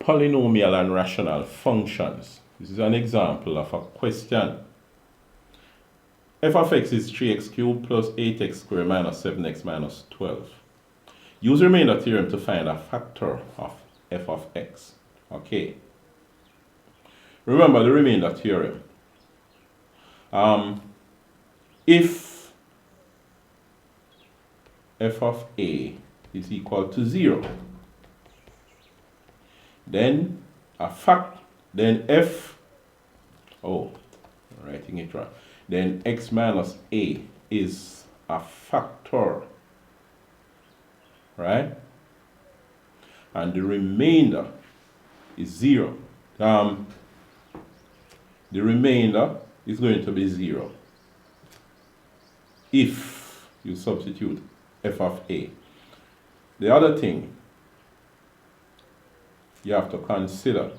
polynomial and rational functions. This is an example of a question. F of x is 3x cubed plus 8x squared minus 7x minus 12. Use remainder theorem to find a factor of f of x. Okay. Remember the remainder theorem. If f of a is equal to 0, then writing it wrong. Then x minus a is a factor, right? And the remainder is 0. The remainder is going to be 0 if you substitute f of a. The other thing you have to consider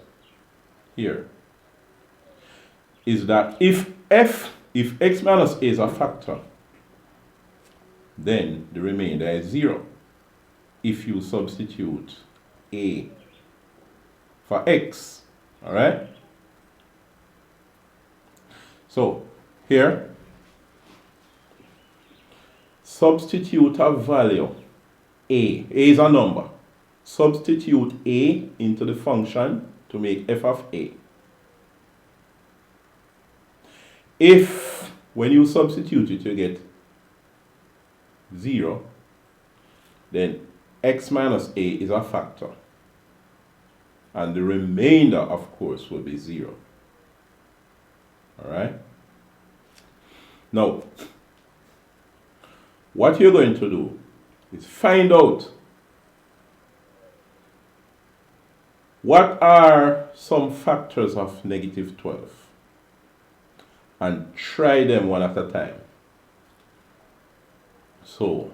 here is that if x minus a is a factor, then the remainder is 0 if you substitute a for x. All right? So here, substitute a value a. A is a number. Substitute a into the function to make f of a. If, when you substitute it, you get 0, then x minus a is a factor. And the remainder, of course, will be 0. Alright? Now, what you're going to do is find out what are some factors of negative 12 and try them one at a time. So,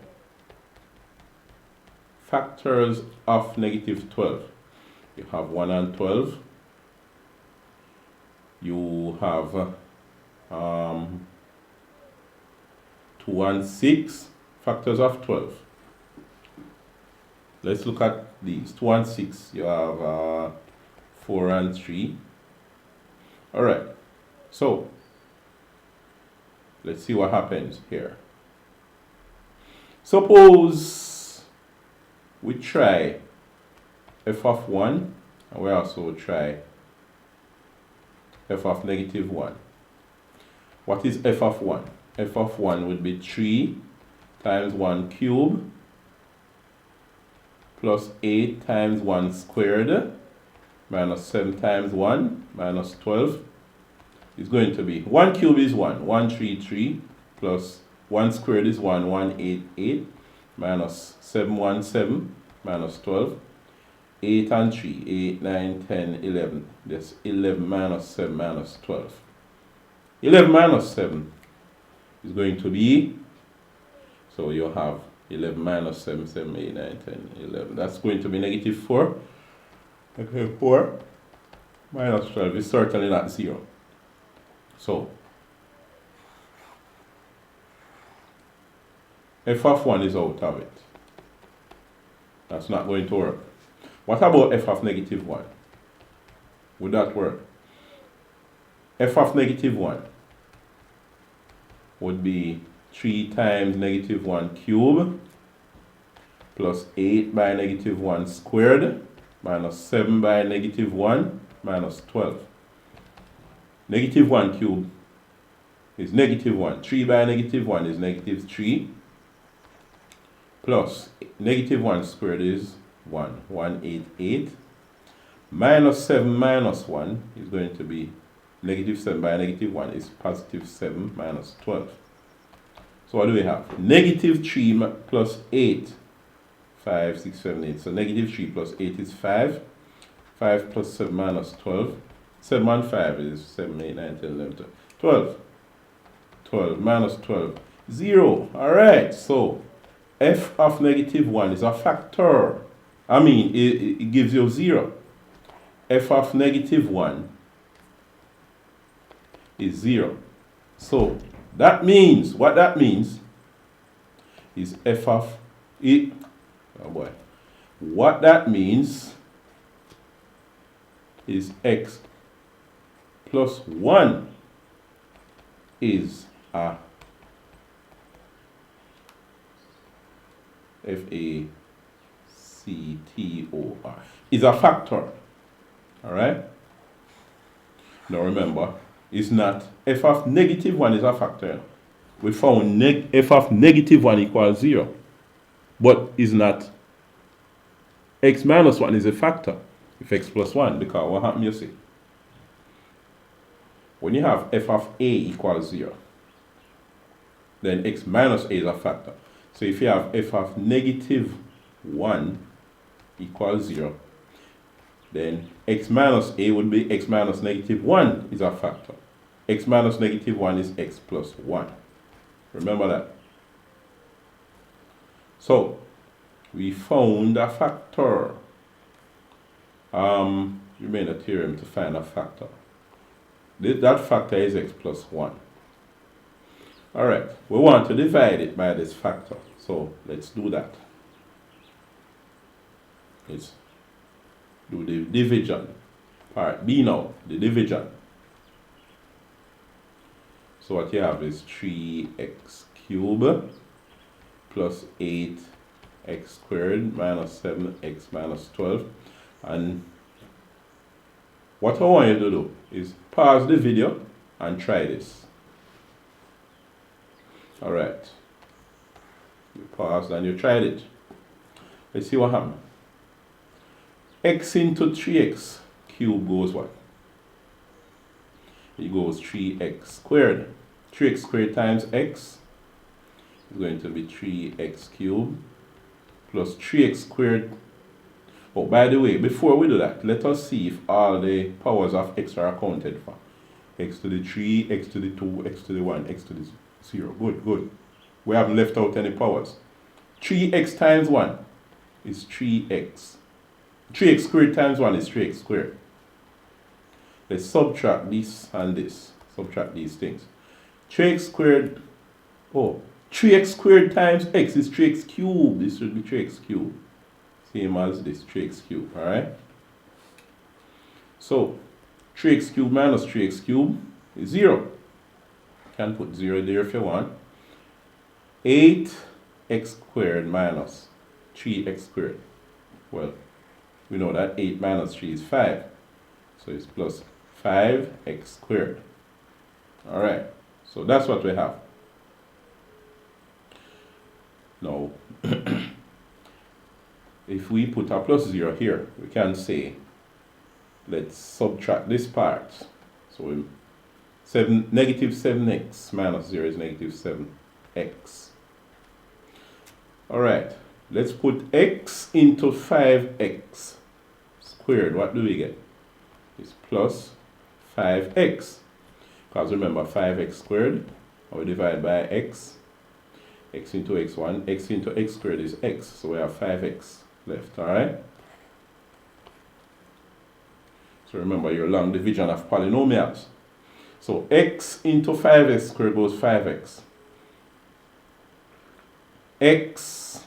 factors of negative 12. You have 1 and 12. You have 2 and 6. Factors of 12. Let's look at these. 2 and 6. You have 4 and 3. Alright. So, let's see what happens here. Suppose we try f of 1, and we also try f of negative 1. What is f of 1? F of 1 would be 3 times 1 cubed plus 8 times 1 squared minus 7 times 1 minus 12 is going to be 1 cubed is 1, 133 plus 1 squared is 1, 188 minus 717 minus 12. 8 and 3, 8, 9, 10, 11. That's 11 minus 7 minus 12. 11 minus 7 is going to be, so you have 11 minus 7, 7, 8, 9, 10, 11. That's going to be negative 4. Okay, 4 minus 12 is certainly not 0. So, f of 1 is out of it. That's not going to work. What about f of negative 1? Would that work? F of negative 1 would be 3 times negative 1 cubed plus 8 by negative 1 squared minus 7 by negative 1 minus 12. Negative 1 cubed is negative 1. 3 by negative 1 is negative 3 plus negative 1 squared is 1, 188, minus 7 minus 1 is going to be negative 7 by negative 1 is positive 7 minus 12. So what do we have? Negative 3 plus 8, 5, 6, 7, 8. So negative 3 plus 8 is 5. 5 plus 7 minus 12. 7 and 5 is 7, 8, 9, 10, 11, 12. 12 minus 12, 0. Alright, so f of negative 1 is a factor. I mean, it gives you 0. F of negative 1 is 0. So, that means, what that means is f of it. Oh boy. What that means is x plus 1 is a F-A-C-T-O-R is a factor. Alright? Now remember, it's not f of negative 1 is a factor. We found f of negative 1 equals 0. But is not x minus 1 is a factor if x plus 1, because what happened, you see? When you have f of a equals 0, then x minus a is a factor. So if you have f of negative 1 equals 0, then x minus a would be x minus negative 1 is a factor. X minus negative 1 is x plus 1. Remember that. So we found a factor. You made a theorem to find a factor. That factor is x plus 1. Alright, we want to divide it by this factor. So let's do that. Let's do the division. Part B now, the division. So what you have is 3x cubed plus 8x squared minus 7x minus 12. And what I want you to do is pause the video and try this. Alright. You paused and you tried it. Let's see what happens. X into 3x cubed goes what? It goes 3x squared. 3x squared times x is going to be 3x cubed plus 3x squared. Oh, by the way, before we do that, let us see if all the powers of x are accounted for. X to the 3, x to the 2, x to the 1, x to the 0. Good, good. We haven't left out any powers. 3x times 1 is 3x. 3x squared times 1 is 3x squared. Let's subtract this and this. Subtract these things. 3x squared. Oh, 3x squared times x is 3x cubed. This should be 3x cubed. Same as this, 3x cubed. Alright? So, 3x cubed minus 3x cubed is 0. You can put 0 there if you want. 8x squared minus 3x squared. Well, we know that 8 minus 3 is 5. So it's plus 5x squared. Alright, so that's what we have. Now, if we put a plus 0 here, we can say, let's subtract this part. So negative 7x minus 0 is negative 7x. Alright, let's put x into 5x squared. What do we get? It's plus 5x. Because remember, 5x squared, we divide by x. X into x1, x into x squared is x. So we have 5x left, alright? So remember your long division of polynomials. So x into 5x squared goes 5x. X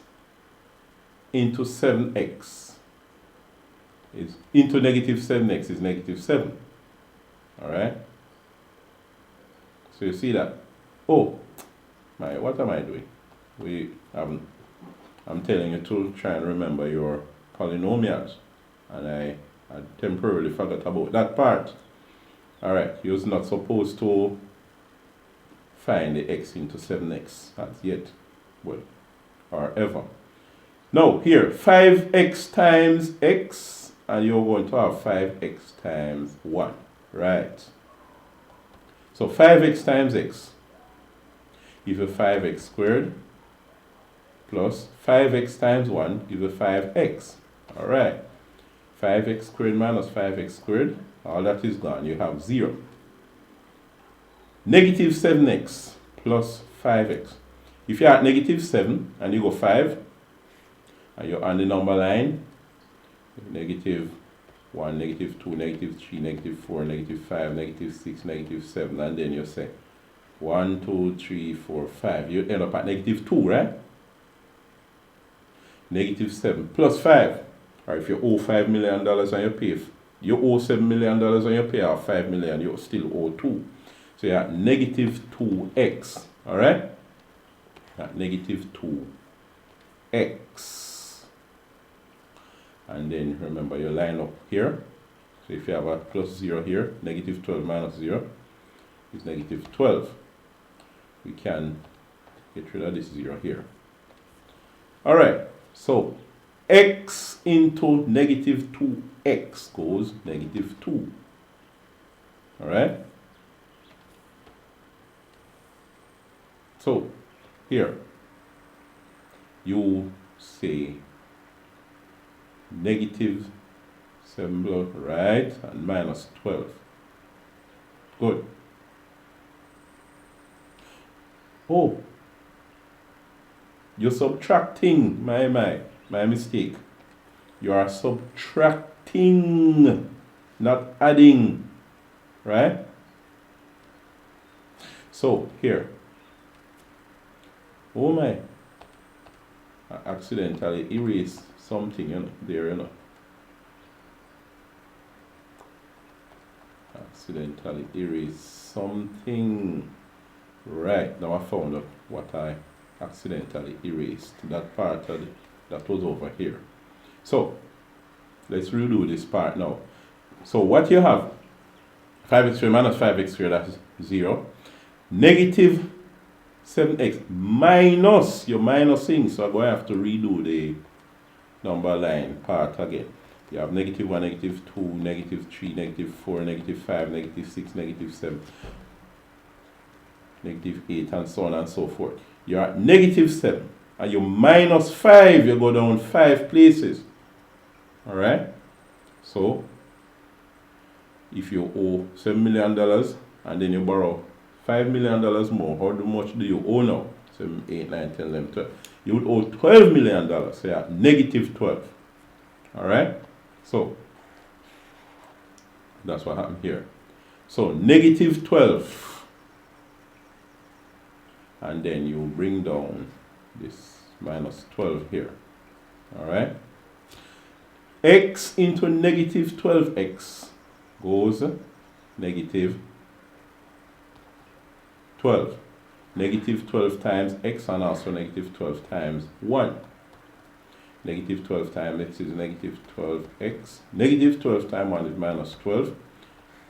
into 7x is into negative 7x is negative 7. Alright? So you see that? Oh, what am I doing? I'm telling you to try and remember your polynomials. And I temporarily forgot about that part. Alright, you're not supposed to find the x into 7x as yet. Well, or ever. Now, here, 5x times x, and you're going to have 5x times 1. Right. So 5x times x give you 5x squared plus 5x times 1 give you 5x. Alright. 5x squared minus 5x squared, all that is gone. You have 0. Negative 7x plus 5x. If you're at negative 7 and you go 5, and you're on the number line, negative 1, negative 2, negative 3, negative 4, negative 5, negative 6, negative 7, and then you say 1, 2, 3, 4, 5. You end up at negative 2, right? Negative 7 plus 5. Or if you owe $5 million and you pay You owe $7 million and you pay off $5 million, you still owe 2. So you're at negative 2x. Alright? At negative 2x. And then remember you line up here. So if you have a plus 0 here, negative 12 minus 0 is negative 12. We can get rid of this 0 here. Alright, so x into negative 2x goes negative 2. Alright? So here you say negative 7, right, and minus 12. Good. Oh, you're subtracting. My mistake. You are subtracting, not adding, right? So here, oh my, I accidentally erased something, there, accidentally erased something. Right, now I found out what I accidentally erased. That part that was over here. So let's redo this part now. So what you have, 5x squared minus 5x squared, that's 0. Negative 7x minus, you're minusing, so I'm going to have to redo the number line part again. You have negative 1, negative 2, negative 3, negative 4, negative 5, negative 6, negative 7, negative 8, and so on and so forth. You're at negative 7, and you minus 5, you go down 5 places. Alright? So, if you owe $7 million, and then you borrow $5 million more, how much do you owe now? 7, 8, 9, 10, 11, 12. You would owe $12 million, so you're at negative 12. Alright? So, that's what happened here. So, negative 12. And then you bring down this minus 12 here. Alright? X into negative 12x goes negative 12. Negative 12 times x and also negative 12 times 1. Negative 12 times x is negative 12x. Negative 12 times 1 is minus 12.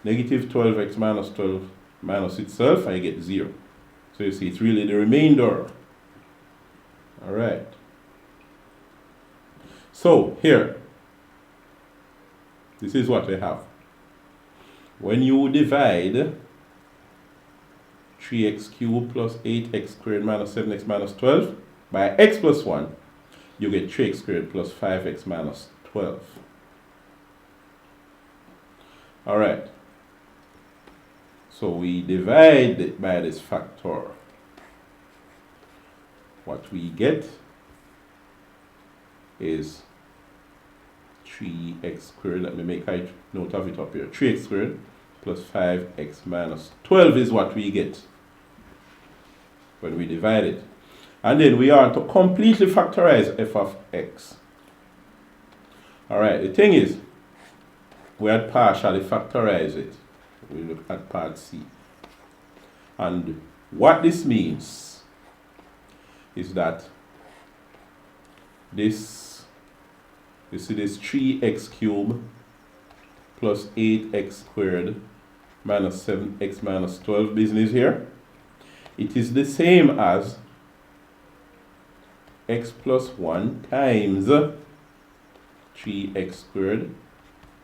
Negative 12x minus 12 minus itself, I get 0. So you see, it's really the remainder. Alright. So, here. This is what we have. When you divide 3x cubed plus 8x squared minus 7x minus 12 by x plus 1, you get 3x squared plus 5x minus 12. Alright. So we divide it by this factor. What we get is 3x squared. Let me make a note of it up here. 3x squared plus 5x minus 12 is what we get when we divide it. And then we are to completely factorize f of x. Alright, the thing is, we had partially factorized it. We look at part C. And what this means is that this, you see this 3x cubed plus 8x squared minus 7x minus 12 business here. It is the same as x plus 1 times 3x squared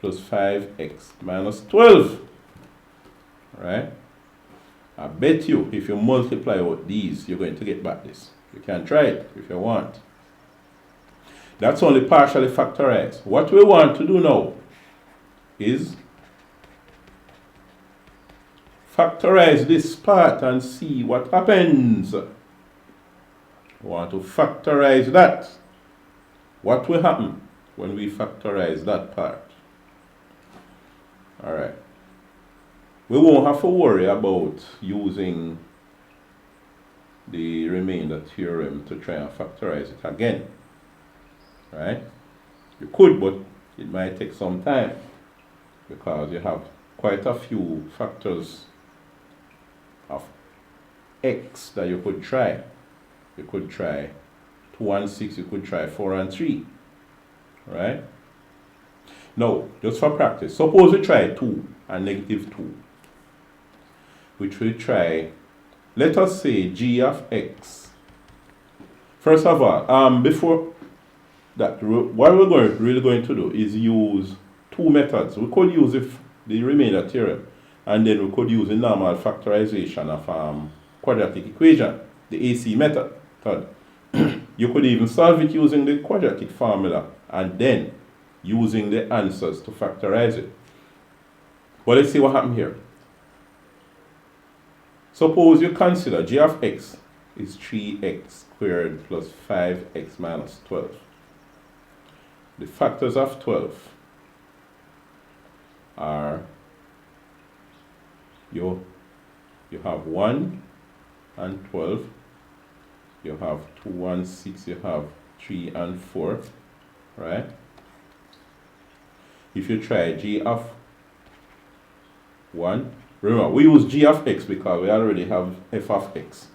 plus 5x minus 12. Right? I bet you if you multiply out these, you're going to get back this. You can try it if you want. That's only partially factorized. What we want to do now is factorize this part and see what happens. We want to factorize that. What will happen when we factorize that part? Alright. We won't have to worry about using the remainder theorem to try and factorize it again. Right? You could, but it might take some time. because you have quite a few factors of x that you could try. You could try 2 and 6, you could try 4 and 3, right? Now, just for practice, suppose we try 2 and negative 2, which we try, let us say g of x. First of all, before that, what we're really going to do is use two methods. We could use the remainder theorem, and then we could use the normal factorization of quadratic equation, the AC method. You could even solve it using the quadratic formula and then using the answers to factorize it. But let's see what happened here. Suppose you consider g of x is 3x squared plus 5x minus 12. The factors of 12 are you have 1 and 12, you have 2 and 6, you have 3 and 4, right? If you try g of 1, remember we use g of x because we already have f of x,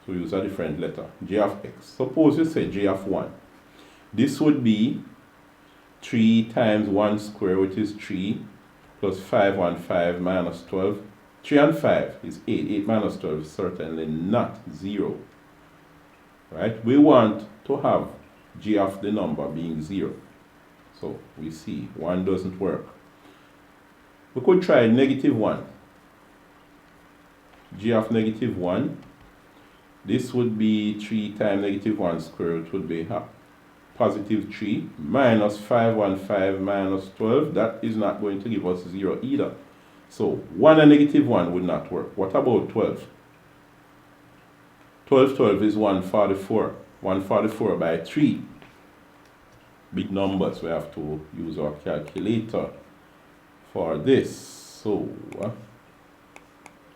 so we use a different letter, g of x. Suppose you say g of 1, this would be 3 times 1 square, which is 3, plus 5 and 5 minus 12. 3 and 5 is 8. 8 minus 12 is certainly not 0. Right? We want to have g of the number being 0. So we see 1 doesn't work. We could try negative 1. G of negative 1. This would be 3 times negative 1 square, which would be positive 3 minus 5 and 5 minus 12. That is not going to give us 0 either. So 1 and negative 1 would not work. What about 12? 12 is 144. 144 by 3. Big numbers, we have to use our calculator for this. So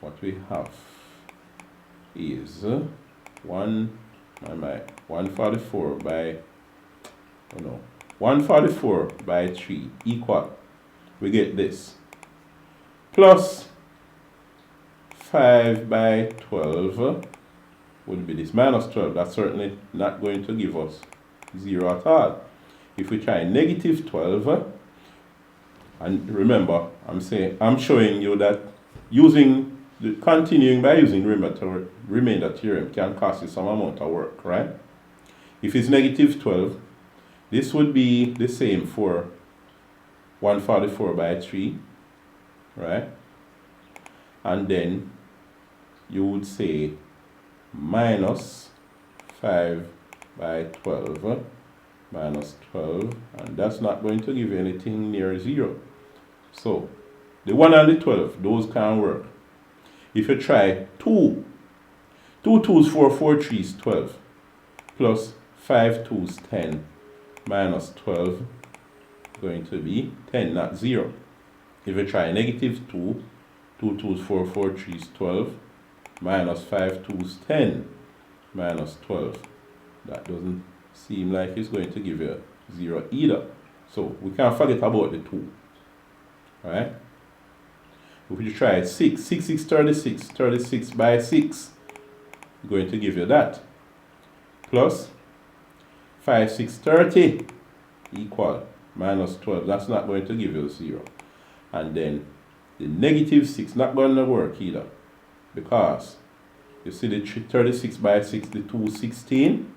what we have is 144 by 144 by 3 equal, we get this, plus 5 by 12 would be this, minus 12. That's certainly not going to give us 0 at all. If we try negative 12, and remember, I'm showing you that continuing by using remainder theorem can cost you some amount of work, right? If it's negative 12, this would be the same for 144 by 3, right? And then you would say minus 5 by 12 minus 12, and that's not going to give you anything near 0. So the 1 and the 12, those can't work. If you try 2 2s 4, 4 3s 12, plus 5 2s 10, minus 12, going to be 10, not 0. If you try negative 2 2s 4, 4 3s 12, minus 5 2s 10, minus 12, that doesn't seem like it's going to give you 0 either. So we can't forget about the 2. Right? If you try 6, 6 is 36, 36 by 6, going to give you that. Plus 5 6 30 equal minus 12. That's not going to give you 0. And then the negative 6 not going to work either, because you see the 36 by 6, the 2 16,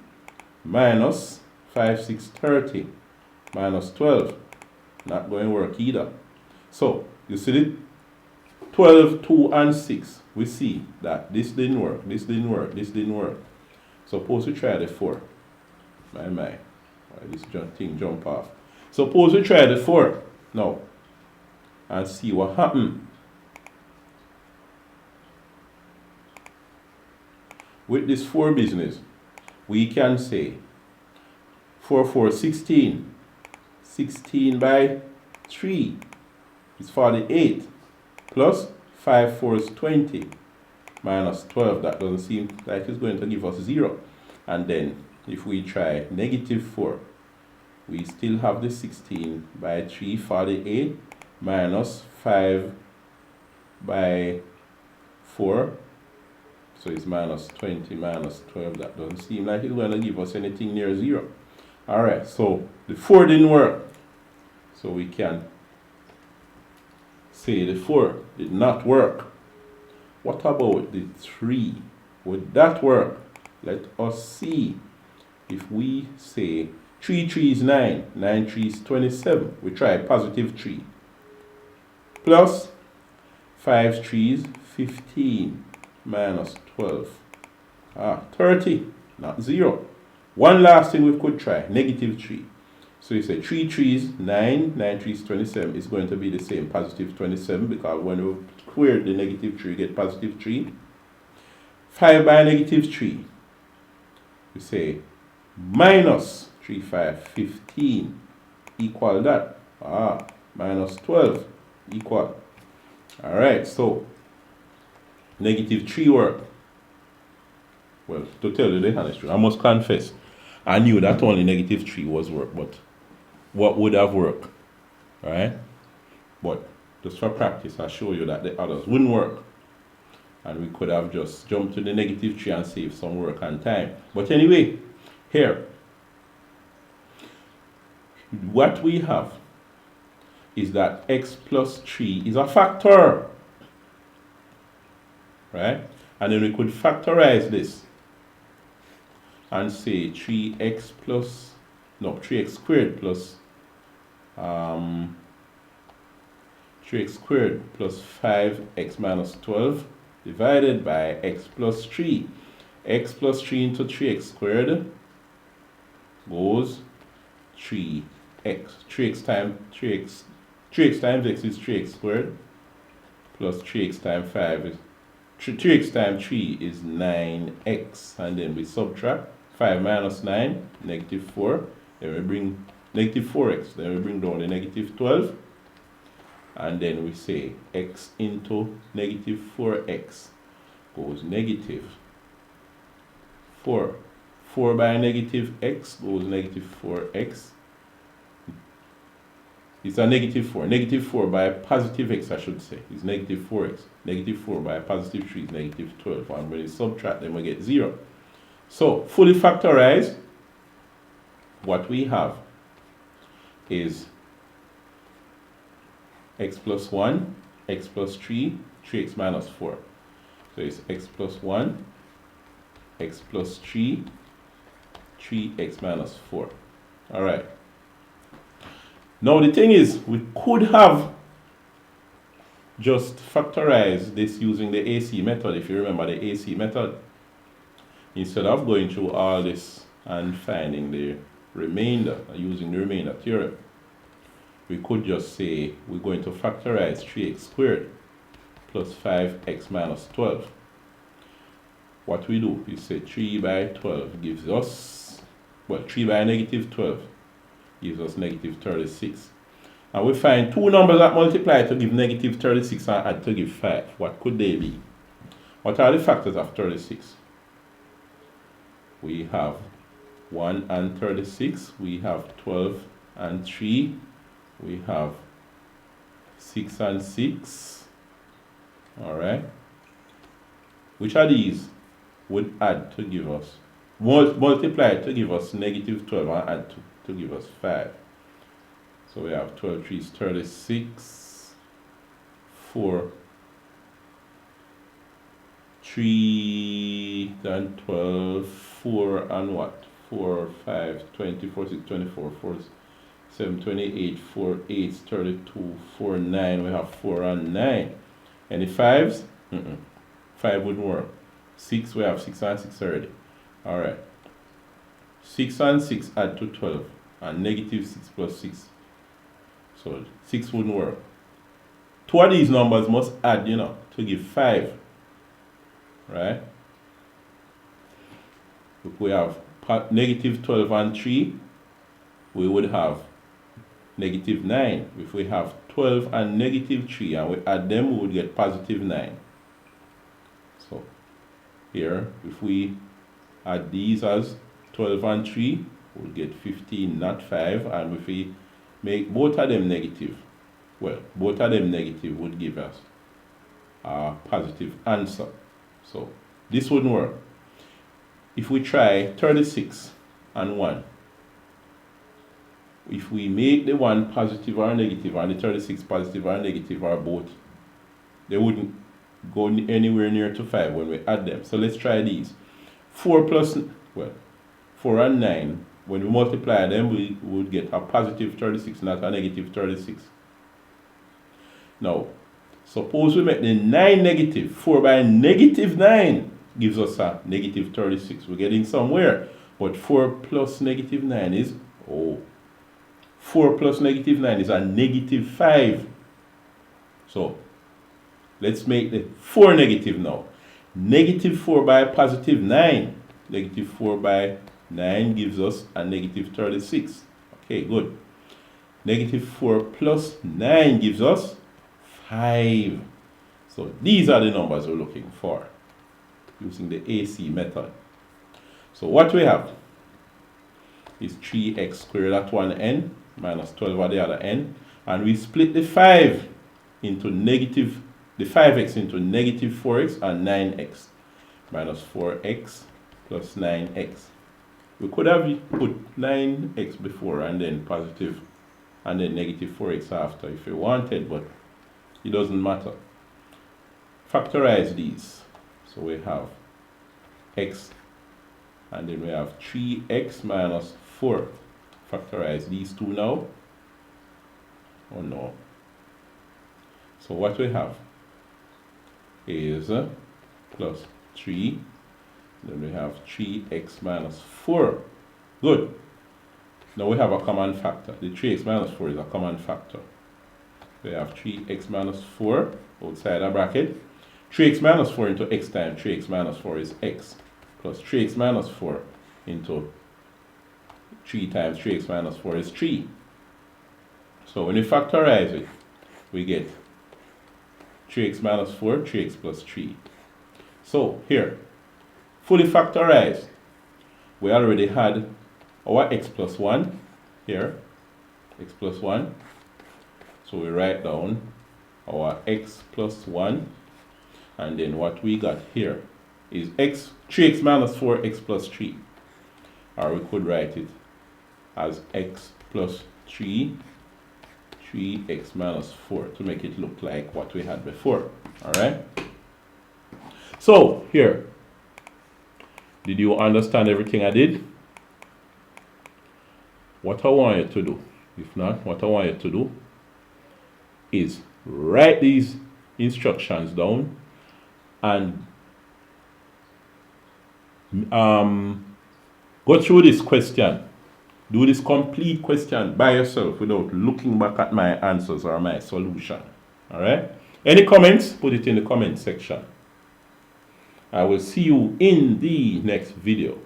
minus 5 6 30 minus 12, not going to work either. So you see the 12, 2 and 6, we see that this didn't work, this didn't work, this didn't work. Suppose we try the 4. Why this thing jump off. Suppose we try the 4 now and see what happened. With this 4 business, we can say 4 4 16, 16 by 3 is 48, plus 5 4 is 20, minus 12. That doesn't seem like it's going to give us 0. And then if we try negative 4, we still have the 16 by 3, 48, minus 5 by 4. So it's minus 20 minus 12. That doesn't seem like it's going to give us anything near 0. Alright, so the 4 didn't work. So we can say the 4 did not work. What about the 3? Would that work? Let us see. If we say 3 3 is 9, 9 3 is 27. We try positive 3. Plus 5 3 is 15 minus 12. 30, not 0. One last thing we could try, negative 3. So you say 3 3 is 9, 9 3 is 27. It's going to be the same, positive 27, because when we square the negative 3, we get positive 3. 5 by negative 3, we say minus 3 5, 15 equal that. Minus 12 equal. Alright, so negative 3 work. Well, to tell you the honest truth, I must confess, I knew that only negative 3 was work, but what would have worked? Right? But just for practice, I show you that the others wouldn't work. And we could have just jumped to the negative 3 and saved some work and time. But anyway, here, what we have is that x plus 3 is a factor. Right? And then we could factorize this and say 3x squared plus 3x squared plus 5x minus 12 divided by x plus 3. X plus 3 into 3x squared goes 3x. 3x times x is 3x squared plus 3x times 5 is 3x times 3 is 9x, and then we subtract 5 minus 9, negative 4, then we bring negative 4x, then we bring down the negative 12, and then we say x into negative 4x goes negative 4. 4 by negative x goes negative 4x. It's a negative 4. Negative 4 by a positive x, I should say, is negative 4x. Negative 4 by a positive 3 is negative 12. And when you subtract them, we get 0. So, fully factorized, what we have is x plus 1, x plus 3, 3x minus 4. So it's x plus 1, x plus 3, 3x minus 4. Alright. Now the thing is, we could have just factorized this using the AC method, if you remember the AC method. Instead of going through all this and finding the remainder, using the remainder theorem, we could just say we're going to factorize 3x squared plus 5x minus 12. What we do is say 3 by 12 gives us, well, 3 by negative 12 gives us negative 36. And we find two numbers that multiply to give negative 36 and add to give 5. What could they be? What are the factors of 36? We have 1 and 36. We have 12 and 3. We have 6 and 6. Alright. Which of these would add to give us, multiply to give us negative 12 and add to give us 5. So we have 12 3 is 36, 4, 3 and 12, 4 and what? 4, 5, 24, 6, 24, 4, 7, 28, 4, 8, 32, 4, 9. We have 4 and 9. Any 5s? 5 wouldn't work. 6, we have 6 and 6 already. Alright. 6 and 6 add to 12. And negative 6 plus 6. So 6 wouldn't work. Two of these numbers must add, to give 5. Right? If we have negative 12 and 3, we would have negative 9. If we have 12 and negative 3 and we add them, we would get positive 9. So here, if we add these as 12 and 3, we'll get 15, not 5. And if we make both of them negative, well, both of them negative would give us a positive answer. So this wouldn't work. If we try 36 and 1, if we make the 1 positive or negative and the 36 positive or negative or both, they wouldn't go anywhere near to 5 when we add them. So let's try these. 4 plus, well, 4 and 9, when we multiply them, we would get a positive 36, not a negative 36. Now, suppose we make the 9 negative. 4 by negative 9 gives us a negative 36. We're getting somewhere. But 4 plus negative 9 is, 4 plus negative 9 is a negative 5. So, let's make the 4 negative now. Negative 4 by positive 9. Negative 4 by 9 gives us a negative 36. Okay, good. Negative 4 plus 9 gives us 5. So these are the numbers we're looking for using the AC method. So what we have is 3x squared at one end minus 12 at the other end, and we split the 5 into negative, the 5x into negative 4x and 9x minus 4x plus 9x. We could have put 9x before and then positive and then negative 4x after if we wanted, but it doesn't matter. Factorize these. So we have x and then we have 3x minus 4. Factorize these two now. Oh no. So what we have is plus 3. Then we have 3x minus 4. Good. Now we have a common factor. The 3x minus 4 is a common factor. We have 3x minus 4 outside a bracket. 3x minus 4 into x times 3x minus 4 is x. Plus 3x minus 4 into 3 times 3x minus 4 is 3. So when we factorize it, we get 3x minus 4, 3x plus 3. So here, fully factorized, we already had our x plus 1 here, x plus 1. So we write down our x plus 1, and then what we got here is 3x minus 4, x plus 3. Or we could write it as x plus 3, 3x minus 4 to make it look like what we had before. Alright? So, here. Did you understand everything I did? What I want you to do, if not, what I want you to do is write these instructions down and go through this question. Do this complete question by yourself without looking back at my answers or my solution. Alright? Any comments? Put it in the comment section. I will see you in the next video.